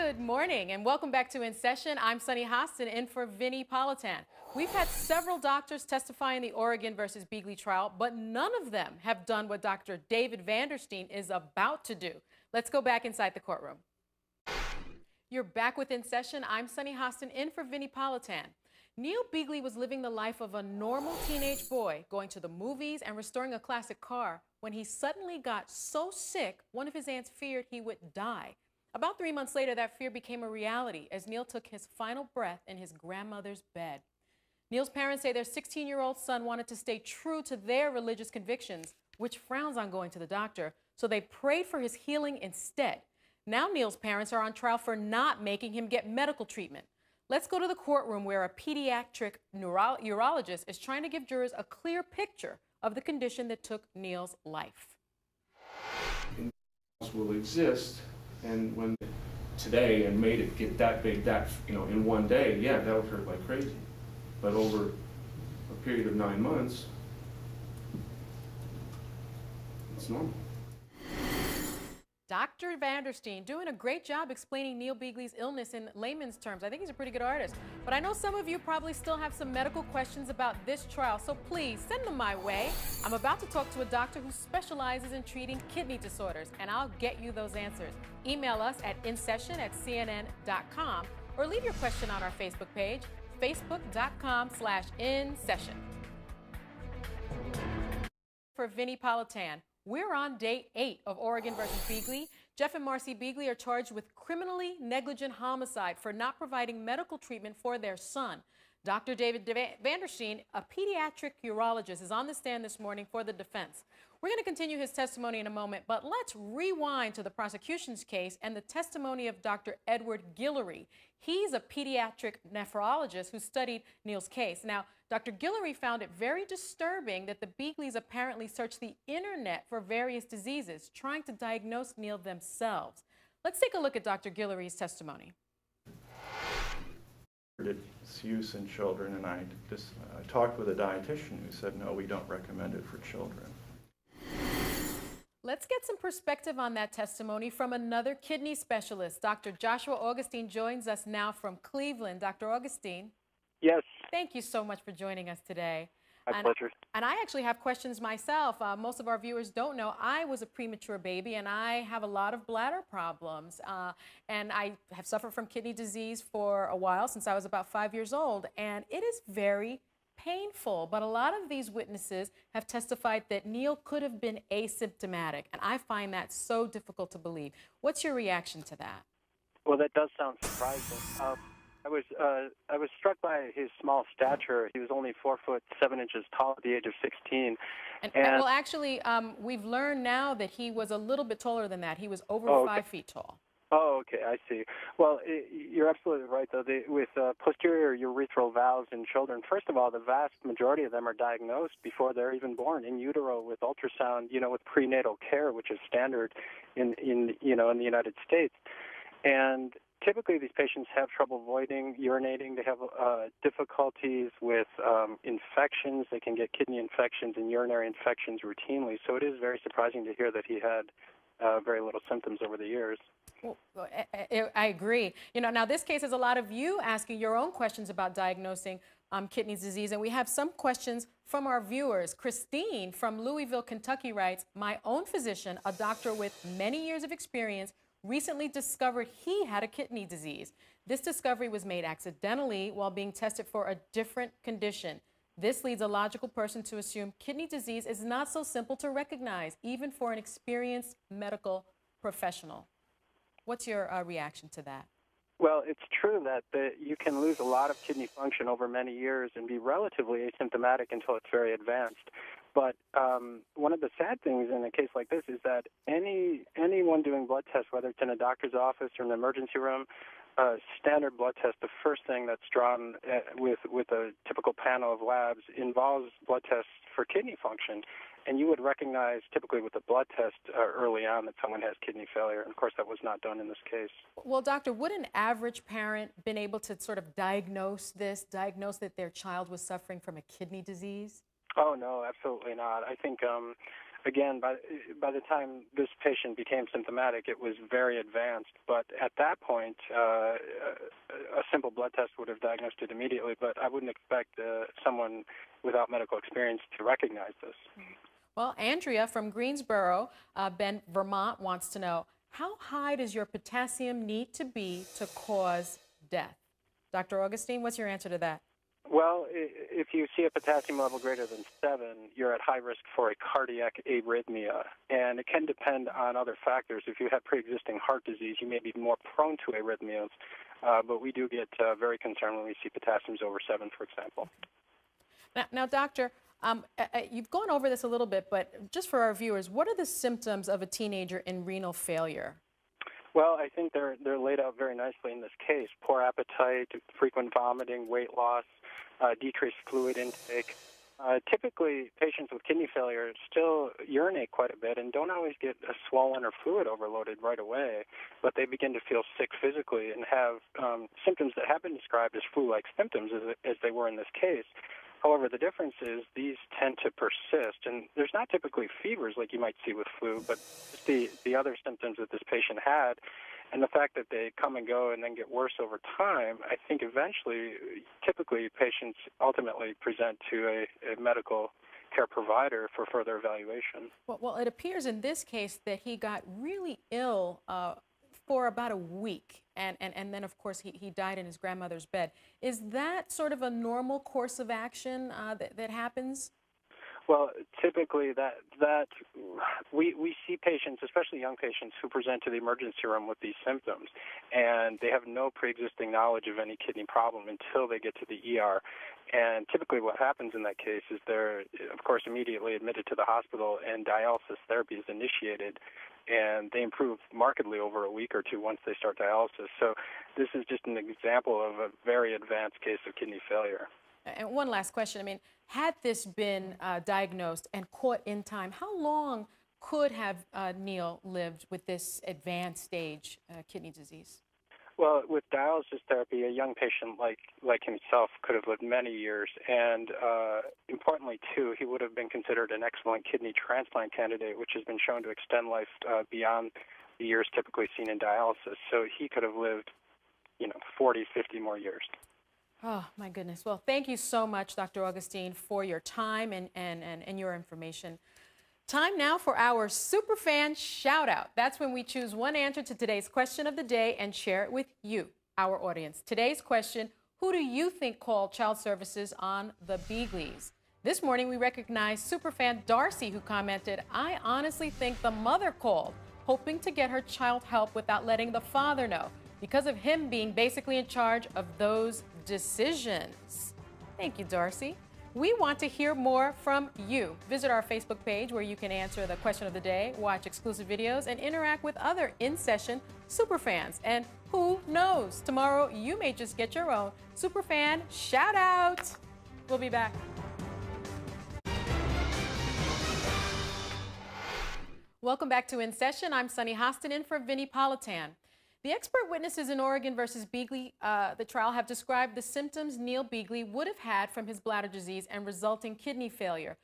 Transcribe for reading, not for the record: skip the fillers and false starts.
Good morning and welcome back to InSession. I'm Sunny Hostin in for Vinnie Politan. We've had several doctors testify in the Oregon versus Beagley trial, but none of them have done what Dr. David Vanderstein is about to do. Let's go back inside the courtroom. You're back with InSession. I'm Sunny Hostin in for Vinnie Politan. Neil Beagley was living the life of a normal teenage boy, going to the movies and restoring a classic car, when he suddenly got so sick, one of his aunts feared he would die. About 3 months later, that fear became a reality as Neil took his final breath in his grandmother's bed. Neil's parents say their 16-year-old son wanted to stay true to their religious convictions, which frowns on going to the doctor, so they prayed for his healing instead. Now Neil's parents are on trial for not making him get medical treatment. Let's go to the courtroom where a pediatric urologist is trying to give jurors a clear picture of the condition that took Neil's life. Will exist, and when today and made it get that big, in one day, yeah, that would hurt like crazy. But over a period of 9 months, it's normal. Dr. Vanderstein doing a great job explaining Neil Beagley's illness in layman's terms. I think he's a pretty good artist. But I know some of you probably still have some medical questions about this trial, so please send them my way. I'm about to talk to a doctor who specializes in treating kidney disorders, and I'll get you those answers. Email us at insession@cnn.com or leave your question on our Facebook page, facebook.com/InSession. For Vinnie Politan, we're on day 8 of Oregon versus Beagley. Jeff and Marcy Beagley are charged with criminally negligent homicide for not providing medical treatment for their son. Dr. David Vanderstein, a pediatric urologist, is on the stand this morning for the defense. We're going to continue his testimony in a moment, but let's rewind to the prosecution's case and the testimony of Dr. Edward Guillory. He's a pediatric nephrologist who studied Neil's case. Now, Dr. Guillory found it very disturbing that the Beagleys apparently searched the internet for various diseases, trying to diagnose Neil themselves. Let's take a look at Dr. Guillory's testimony. Its use in children, and I talked with a dietitian who said, no, we don't recommend it for children. Let's get some perspective on that testimony from another kidney specialist. Dr. Joshua Augustine joins us now from Cleveland. Dr. Augustine. Yes. Thank you so much for joining us today. My pleasure. And I actually have questions myself. Most of our viewers don't know I was a premature baby, and I have a lot of bladder problems. And I have suffered from kidney disease for a while, since I was about 5 years old. And it is very painful. But a lot of these witnesses have testified that Neil could have been asymptomatic. And I find that so difficult to believe. What's your reaction to that? Well, that does sound surprising. I was struck by his small stature. He was only 4'7" tall at the age of 16. And well, actually, we've learned now that he was a little bit taller than that. He was over 5 feet tall. Oh, okay, I see. Well, you're absolutely right, though. With posterior urethral valves in children, first of all, the vast majority of them are diagnosed before they're even born in utero with ultrasound, with prenatal care, which is standard in the United States. And typically, these patients have trouble voiding, urinating. They have difficulties with infections. They can get kidney infections and urinary infections routinely. So it is very surprising to hear that he had very little symptoms over the years. Well, I agree. Now this case has a lot of you asking your own questions about diagnosing kidney disease, and we have some questions from our viewers. Christine from Louisville, Kentucky writes, my own physician, a doctor with many years of experience, recently discovered he had a kidney disease. This discovery was made accidentally while being tested for a different condition. This leads a logical person to assume kidney disease is not so simple to recognize, even for an experienced medical professional. What's your reaction to that? Well, it's true that you can lose a lot of kidney function over many years and be relatively asymptomatic until it's very advanced. But one of the sad things in a case like this is that anyone doing blood tests, whether it's in a doctor's office or in the emergency room, standard blood test, the first thing that's drawn with a typical panel of labs involves blood tests for kidney function. And you would recognize typically with a blood test early on that someone has kidney failure. And of course, that was not done in this case. Well, doctor, would an average parent been able to sort of diagnose that their child was suffering from a kidney disease? Oh, no, absolutely not. I think again, by the time this patient became symptomatic, it was very advanced. But at that point, a simple blood test would have diagnosed it immediately. But I wouldn't expect someone without medical experience to recognize this. Well, Andrea from Greensboro, Bend, Vermont, wants to know, how high does your potassium need to be to cause death? Dr. Augustine, what's your answer to that? Well, if you see a potassium level greater than 7, you're at high risk for a cardiac arrhythmia. And it can depend on other factors. If you have pre-existing heart disease, you may be more prone to arrhythmias. But we do get very concerned when we see potassiums over 7, for example. Now, Doctor, you've gone over this a little bit, but just for our viewers, what are the symptoms of a teenager in renal failure? Well, I think they're laid out very nicely in this case. Poor appetite, frequent vomiting, weight loss, decreased fluid intake. Typically, patients with kidney failure still urinate quite a bit and don't always get a swollen or fluid overloaded right away, but they begin to feel sick physically and have symptoms that have been described as flu-like symptoms as they were in this case. However, the difference is these tend to persist, and there's not typically fevers like you might see with flu, but the other symptoms that this patient had, and the fact that they come and go and then get worse over time. I think eventually, typically, patients ultimately present to a medical care provider for further evaluation. Well, it appears in this case that he got really ill for about a week, and then, of course, he died in his grandmother's bed. Is that sort of a normal course of action that happens? Well, typically we see patients, especially young patients, who present to the emergency room with these symptoms, and they have no pre-existing knowledge of any kidney problem until they get to the ER. And typically what happens in that case is they're, of course, immediately admitted to the hospital and dialysis therapy is initiated, and they improve markedly over a week or two once they start dialysis. So this is just an example of a very advanced case of kidney failure. And one last question. I mean, had this been diagnosed and caught in time, how long could have Neil lived with this advanced stage kidney disease? Well, with dialysis therapy, a young patient like himself could have lived many years, and importantly, too, he would have been considered an excellent kidney transplant candidate, which has been shown to extend life beyond the years typically seen in dialysis. So he could have lived, 40, 50 more years. Oh, my goodness. Well, thank you so much, Dr. Augustine, for your time and your information. Time now for our Superfan Shout-Out. That's when we choose one answer to today's question of the day and share it with you, our audience. Today's question, who do you think called child services on the Beagleys? This morning, we recognized Superfan Darcy, who commented, I honestly think the mother called, hoping to get her child help without letting the father know, because of him being basically in charge of those decisions. Thank you, Darcy. We want to hear more from you. Visit our Facebook page where you can answer the question of the day, watch exclusive videos, and interact with other InSession superfans. And who knows, tomorrow you may just get your own Superfan Shout-Out. We'll be back. Welcome back to InSession. I'm Sunny Hostin in for Vinnie Politan. The expert witnesses in Oregon versus Beagley, the trial, have described the symptoms Neil Beagley would have had from his bladder disease and resulting kidney failure.